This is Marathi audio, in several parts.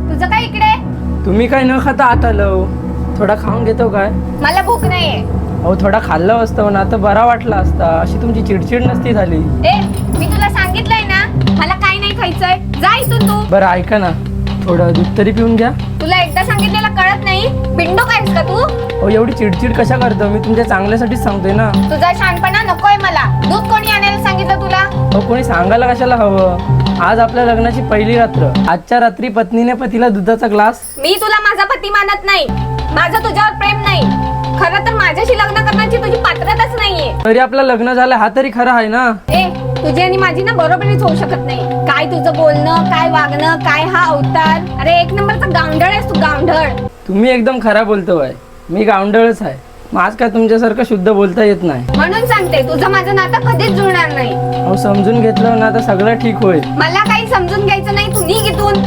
तुझं काय इकडे? तुम्ही काय न खाता आत आलो. थोडा खाऊन घेतो काय? मला भूक नाहीये. अहो थोडा खाल्लं असतं ना तर बरा वाटला असता. अशी तुमची चिडचिड नसती झाली. मी तुला सांगितलंय ना मला काही नाही खायचंय. जा इथून तू. बरं ऐका ना, थोडं दूध तरी पिऊन घ्या. तुला एकदा सांगितलेलं कळत नाही? बिंडो कायस का तू? अहो एवढी चिडचिड कशा करतो? मी तुमच्या चांगल्यासाठीच सांगतोय ना. तुझा शहाणपणा नकोय मला. दूध कोणी आणायला सांगितलं तुला? अहो कोणी सांगायला कशाला हवं? आज आपल्या लग्नाची पहिली रात्र. आजच्या रात्री पत्नीने पतीला दुधाचा ग्लास. मी तुला माझा पती मानत नाही. माझं तुझ्यावर प्रेम नाही. खरं तर माझ्याशी लग्न करण्याची तुझी पात्रताच नाहीये. तरी आपलं लग्न झालं हा तरी खरं आहे ना? तुझी आणि माझी ना बरोबरीच होऊ शकत नाही. काय तुझं बोलणं, काय वागणं, काय हा अवतार. अरे एक नंबरचा गावंढळ आहेस तू, गावंढळ. तुम्ही एकदम खरा बोलतोय. मी गावंढळच आहे. मग आज काय तुमच्यासारखं शुद्ध बोलता येत नाही. म्हणून सांगते तुझं माझं नातं कधीच जुळणार नाही. अहो समजून घेतलं ना तर सगळं ठीक होईल. मला काही समजून घ्यायचं नाही. तू निघ इथून.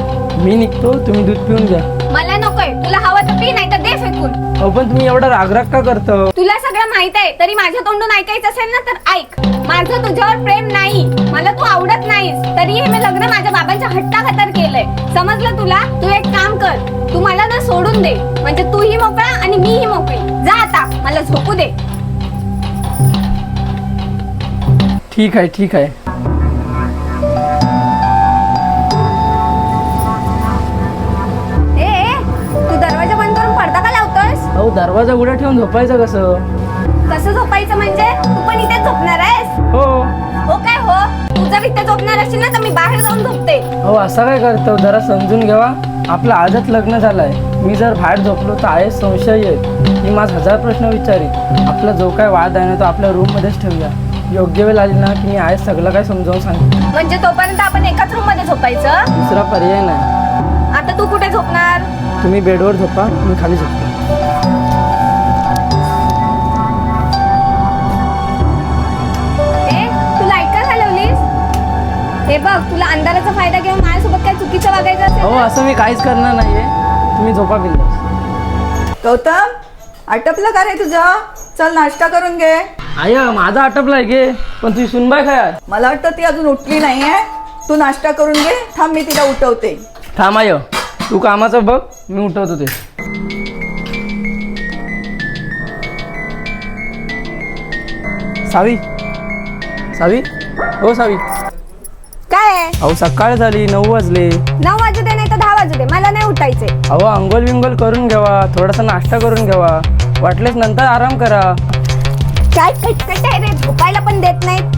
मी निघतो, तुम्ही दूध पिऊन घ्या. मला नकोय. तुला हवं तर पी, नाही तर दे फेकून. अहो पण तुम्ही एवढा रागराग का करतो? तुला सगळं माहित आहे तरी माझ्या तोंडून ऐकायचं असेल ना तर ऐक. माझं तुझ्यावर प्रेम नाही. मला तू आवडत नाहीस. तरी हे मी लग्न माझ्या बाबांच्या हट्टाखातर केलंय. समजलं तुला? तू एक काम कर, तू मला ना सोडून दे. म्हणजे तूही मोकळा आणि मीही मोकळी. जा आता, मला झोपू दे. ठीक आहे ठीक आहे. तू दरवाजा बंद करून पडदा का लावतोस? अहो दरवाजा उघडा ठेवून झोपायचं कसं? कसं झोपायचं म्हणजे? तू पण इथे झोपणार आहेस? हो. हो काय हो? तू जर इथे झोपणार असशील ना तर मी बाहेर जाऊन झोपते. अहो असं काय करतो? जरा समजून घ्यावा. आपलं आजच लग्न झालंय. मी जर बाहेर झोपलो तर आहे संशय येत. मी माझ 1000 प्रश्न विचारित. आपला जो काय वाद आहे ना तो आपल्या रूम मध्येच ठेवूया. योग्य वेळ आली ना की मी आहे सगळं काय समजावून सांगते. म्हणजे तोपर्यंत आपण एकाच रूम मध्ये झोपायचं? दुसरा पर्याय नाही. आता तू कुठे झोपणार? तुम्ही बेडवर झोपा, मी खाली झोपतो. तू लाईट का घालवलीस? हे बघ, तुला अंधाराचा फायदा घेऊन माझ्यासोबत काय चुकीचं वागायचं असेल? अहो असं मी काहीच करणार नाहीये. तुम्ही झोपा बिंदास. गौतम, आटपलं का रे तुझं? चल नाश्ता करून घे. आय माझा आटपलाय गे, पण तुझी सुनबाई काय? मला वाटतं ती अजून उठली नाहीये. तू नाश्ता करून घे. थांब, मी तिला उठवते. थांब आय, तू कामाचं बघ, मी उठवतो ते. सावी, सावी, हो सावी. काय? अहो सकाळ झाली, 9 वाजले. 9 वाजू दे नाही तर 10 वाजू दे, मला नाही उठायचे. अहो अंघोळ बिंगोल करून घ्यावा, थोडासा नाश्ता करून घ्यावा, वाटलेस नंतर आराम करा. काय कटकट आहे रे, झोपायला पण देत नाहीत.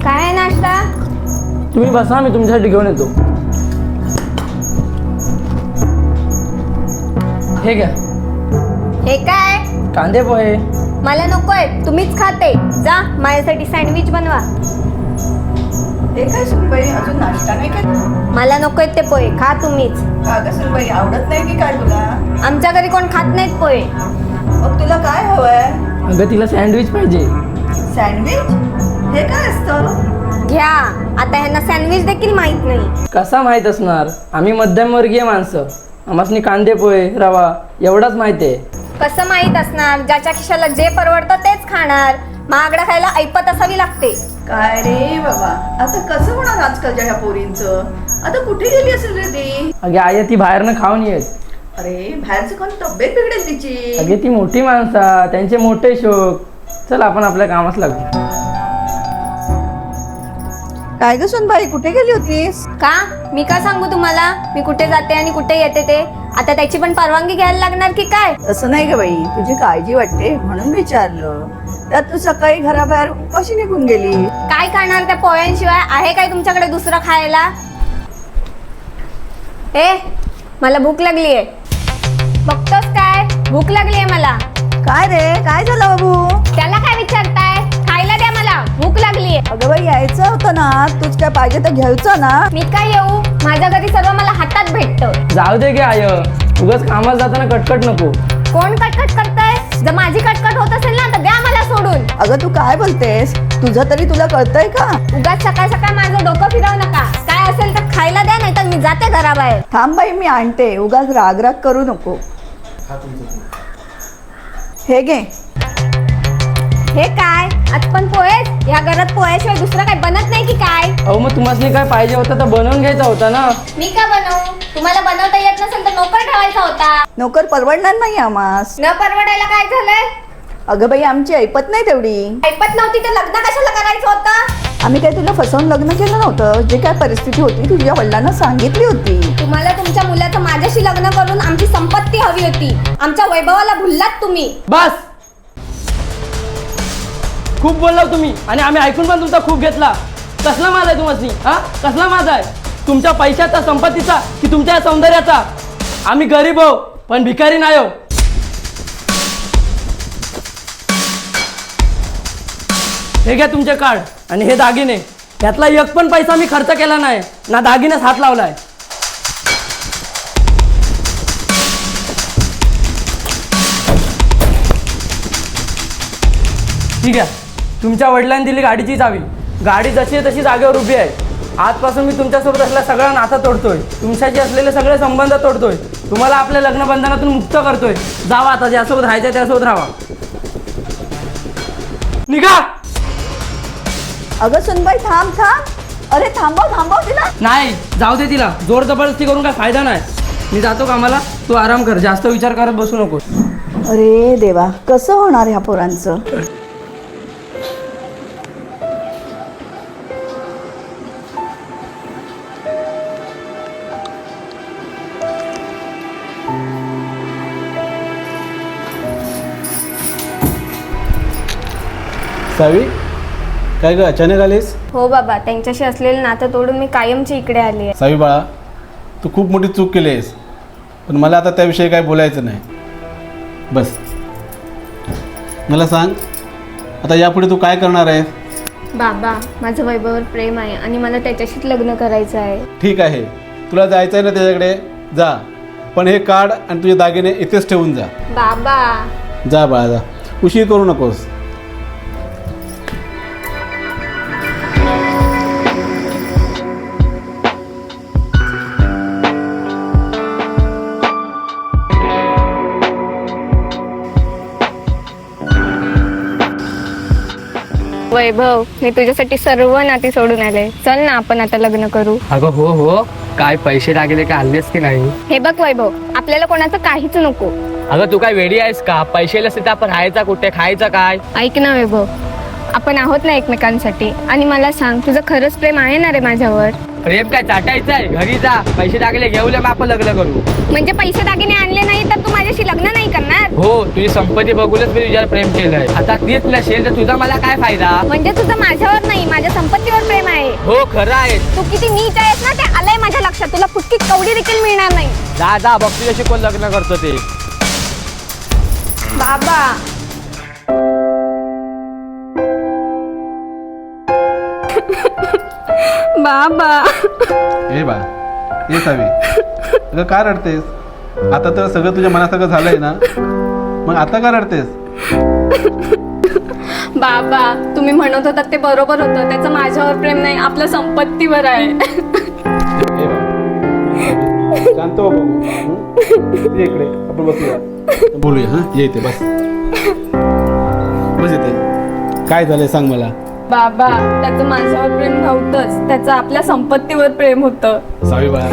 काय आहे नाश्ता? तुम्ही बसा, मी तुमच्यासाठी घेऊन येतो. हे घ्या. हे काय? कांदे पोहे. मला नकोय, तुम्हीच खाते. जा माझ्यासाठी सँडविच बनवा. ते काय सुनबाई, अजून नाश्ता नाही केला? मला नकोय ते पोहे, खा तुम्हीच. का ग सुनबाई, आवडत नाही की काय तुला? आमच्या घरी कोण खात नाहीत पोहे. मग तुला काय हवंय? अगं तिला सँडविच पाहिजे. सँडविच? हे काय असतं? घ्या. आता ह्यांना सँडविच देखील माहित नाही. कसा माहित असणार? आम्ही मध्यमवर्गीय माणसं. आम्हासनी कांदे पोहे, रवा एवढाच माहिती आहे. कसं माहित असणार? ज्याच्या खिशाला जे परवडतं तेच खाणार. महागडं खायला ऐपत असावी लागते. काय रे बाबा, आता कसं होणार आजकालच्या ह्या पोरींचं? आता कुठे गेली असेल रे ती? अगे आई ती बाहेरनं खाऊन येत. अरे बाहेरचं कोण, तब्येत बिघडेल तिची. अगे ती मोठी माणसा, त्यांचे मोठे शोक. चल आपण आपल्या कामास लागू. काय ग सुनबाई, कुठे गेली होतीस? का? मी का सांगू तुम्हाला मी कुठे जाते आणि कुठे येते ते? आता त्याची पण परवानगी घ्यायला लागणार की काय? असं नाही ग बाई, तुझी काळजी वाटते म्हणून विचारलं. त्यात तू सकाळी घराबाहेर कशी निघून गेली? काय करणार त्या पोह्यांशिवाय? आहे काय तुमच्याकडे दुसरं खायला? मला भूक लागलीये. बघतोस काय? भूक लागलीये मला. काय रे, काय झालं बाबू? त्याला काय विचारताय? खायला द्या मला. भूक लागलीये. अगं बाई यायचं होतं ना, तूच काय पाहिजे तर घ्यायचं ना. मी काय येऊ, माझ्या घरी सर्व मला हातात भेटतं. जाऊ दे गे आय, उगाच कामाला जाताना कटकट नको. कोण कटकट करताय? जर माझी कटकट होत असेल ना तर द्या मला सोडून. अगं तू काय बोलतेस, तुझं तरी तुला कळतंय का? उगाच सकाळ सकाळ माझं डोकं फिरवू नका. काय असेल तर खायला द्या, नाही तर मी जाते घराबाहेर. थांब बाई मी आणते, उगाच राग करू नको. हे घे. हे काय आज पण पोहेच? या घरात पोह्याशिवाय दुसरं काही बनत नाही की काय? अहो मग तुम्हाला काय पाहिजे होतं तर बनवून घ्यायचा होता ना. मी का बनवू? तुम्हाला बनवता येत नसेल तर नोकर ठेवायचा होता. नोकर परवडणार नाही आम्हास. न परवडायला काय झालंय? अगं बाई आमची ऐपत नाही तेवढी. ऐपत नव्हती तर लग्न कशाला करायचं होतं? आम्ही काय तुला फसवून लग्न केलं नव्हतं. जे काय परिस्थिती होती तुझ्या वडिलांना सांगितली होती. तुम्हाला तुमच्या मुलाचं माझ्याशी लग्न करून आमची संपत्ती हवी होती. आमच्या वैभवाला भुललात तुम्ही. बस, खूप बोलला तुम्ही आणि आम्ही ऐकून पण तुमचा खूप घेतला. कसला माझा आहे तुम्हाला? हा कसला माझा आहे? तुमच्या पैशाचा, संपत्तीचा की तुमच्या सौंदर्याचा? आम्ही गरीब हो पण भिकारी नाही हो. हे घ्या तुमचे कार्ड आणि हे दागिने. यातला एक पण पैसा मी खर्च केला नाही, ना दागिनेच हात लावलाय. ठीक आहे, तुमच्या वडिलांनी दिली गाडीची चावी. गाडी जशी आहे तशी जागेवर उभी आहे. आजपासून मी तुमच्यासोबत असलेला सगळा नाता तोडतोय, तुमच्याशी असलेले सगळे संबंध तोडतोय, तुम्हाला आपल्या लग्न बंधनातून मुक्त करतोय. जावा आता, ज्यासोबत राहायचं त्यासोबत राहा. निघा. अगं सुनबाई थांब थांब. अरे थांबव तिला. नाही, जाऊ दे तिला. जोर जबरदस्ती करून काय फायदा नाही. मी जातो कामाला, तू आराम कर, जास्त विचार करत बसू नको. अरे देवा, कसं होणार ह्या पोरांचं? सावी, काय ग अचानक आलीस? हो बाबा, त्यांच्याशी असलेलं नातं तोडून मी कायमची इकडे आली आहे. सावी बाळा, तू खूप मोठी चूक केली आहेस, पण मला आता त्याविषयी काय बोलायचं नाही. बस मला सांग, आता यापुढे तू काय करणार आहेस? बाबा, माझं वैभवावर प्रेम आहे आणि मला त्याच्याशीच लग्न करायचं आहे. ठीक आहे, तुला जायचं आहे ना त्याच्याकडे, जा. पण हे कार्ड आणि तुझे दागिने इथेच ठेवून जा. बाबा, जा बाळा, जा. उशीर करू नकोस. वैभव, मी तुझ्यासाठी सर्व नाती सोडून आले. चल ना, आपण आता लग्न करू. अगं हो हो, काय पैसे लागले का आणलेस की नाही? हे बघ वैभव, आपल्याला कोणाचं काहीच नको. अगं तू काय वेडी आहेस का? पैसे नसते तर आपण राहायचा कुठे, खायचं काय? ऐक ना वैभव, आपण आहोत ना एकमेकांसाठी. आणि मला सांग, तुझं खरंच प्रेम आहे ना रे माझ्यावर? प्रेम काय चाटायचं आहे? घरी जा, पैसे लागले घेऊन मग आपण लग्न करू. म्हणजे पैसे दागिने आणले नाही तर तू माझ्याशी लग्न नाही करणार? हो, तुझी संपत्ती बघूनच मी तुझ्यावर प्रेम केलंय. आता तीच नसेल तर तुझा मला काय फायदा? म्हणजे तुझं माझ्यावर नाही, माझ्या संपत्तीवर प्रेम आहे. हो खरं आहे. तू किती नीच आहेस ना, ते आलंय माझ्या लक्षात. तुला फुटकी कवडी देखील मिळणार नाही. जा जा, बघ तुझ्याशी कोण लग्न करतो ते. बाबा, बाबा, ए बा, ए सावी, अगं का रडतेस? आता तर सगळं तुझ्या मनासारखं झालंय ना, मग आता का रडतेस? बाबा, तुम्ही म्हणत होतात ते बरोबर होतं. त्याचं माझ्यावर प्रेम नाही, आपल्या संपत्तीवर आहे. ए बा, शांत हो बघू. ये इकडे, आपण बसूया, बोलूया. हा, ये इथे बस. बस इथे. काय झालंय सांग मला. बाबा, त्याचं माझ्यावर प्रेम नव्हतंच, त्याचं आपल्या संपत्तीवर प्रेम होतं. सावी बाळा,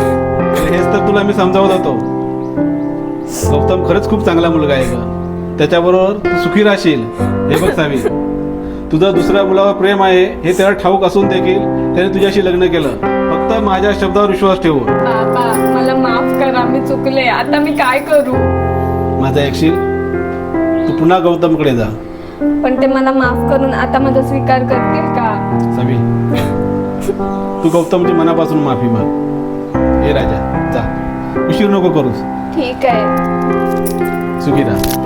हेच तर तुला मी समजावत होतो. गौतम खरंच खूप चांगला मुलगा आहे का, त्याच्याबरोबर तू सुखी राहशील. हे बघ सावी, तुझं दुसऱ्या मुलावर प्रेम आहे हे त्याला ठाऊक असून देखील त्याने तुझ्याशी लग्न केलं. फक्त माझ्या शब्दावर विश्वास ठेवू. बाबा, मला माफ करा, मी चुकले. आता मी काय करू? माझा ऐकशील, तू पुन्हा गौतमकडे जा. पण ते मला माफ करून आता माझा स्वीकार करतील का? सावी, तू गौतमची मनापासून माफी माग. हे राजा, जा, उशीर नको करूस. ठीक आहे. सुखी राहा.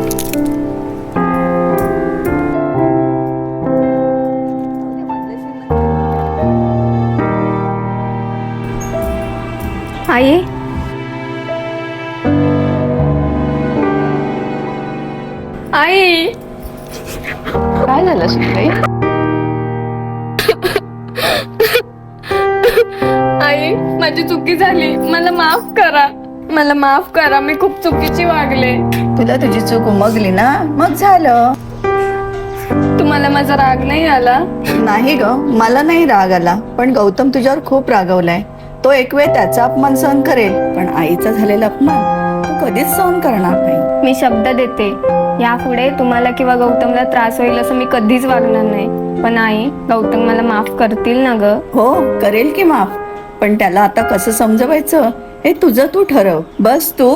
आई काय झालं सुनबाई? आई माझी चुकी झाली, मला माफ करा. मला माफ करा, मी खूप चुकीची वागले. तुला तुझी चूक उमगली ना, मग झालं. तुम्हाला माझा राग नाही आला? नाही ग, मला नाही राग आला, पण गौतम तुझ्यावर खूप रागवलाय. तो एक वेळ त्याचा अपमान सहन करेल, पण आईचा झालेला अपमान तो कधीच सहन करणार नाही. मी शब्द देते, यापुढे तुम्हाला किंवा गौतमला त्रास होईल असं मी कधीच वागणार नाही. पण आई, गौतम मला माफ करतील ना ग? हो, करेल की माफ, पण त्याला आता कसं समजवायचं हे तुझं तू ठरव. बस तू,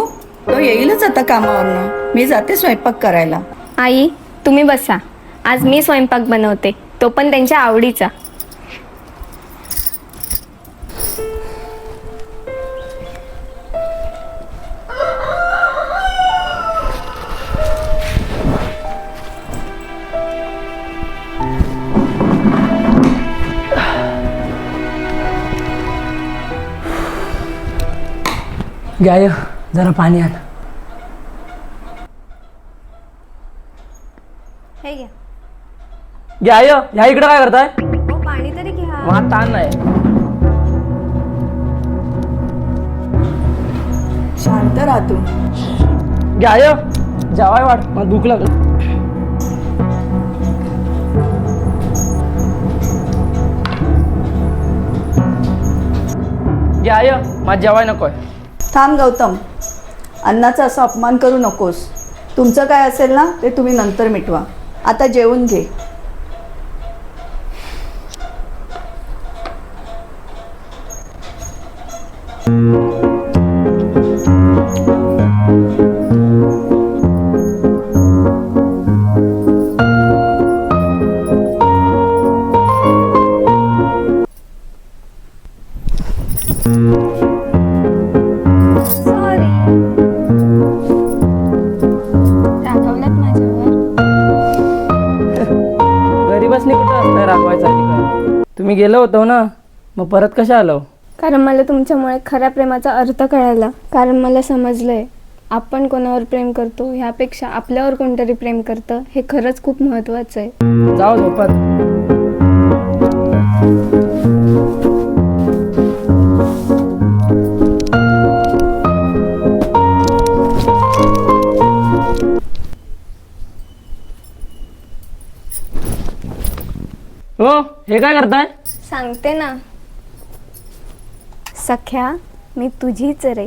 तो येईलच आता कामावरनं. मी जाते स्वयंपाक करायला. आई तुम्ही बसा, आज मी स्वयंपाक बनवते, तो पण त्यांच्या आवडीचा. घ्या जरा पाणी आण. हे घ्या. घ्या ह्या इकडे काय करताय? हो पाणी तरी घ्या. मला ताण नाही. शांत राहा तू. घ्या जेवाय वाट, मला भूक लागली. घ्या माझं जेवाय नकोय. थांब गौतम, अन्नाचा असा अपमान करू नकोस. तुमचं काय असेल ना ते तुम्ही नंतर मिटवा. आता जेवून घे. सॉरी. रागवलात माझ्यावर? गरीबासनी कुठं असतं राखवायचा अधिकार? तुम्ही गेलो होतो ना, मग परत कशा आलो? कारण मला तुमच्यामुळे खऱ्या प्रेमाचा अर्थ कळाला. कारण मला समजलंय, आपण कोणावर प्रेम करतो ह्यापेक्षा आपल्यावर कोणतरी प्रेम करतं हे खरंच खूप महत्वाचं आहे. जाऊ झोपत. हो, हे काय करताय? सांगते ना सख्या, मी तुझीच रे.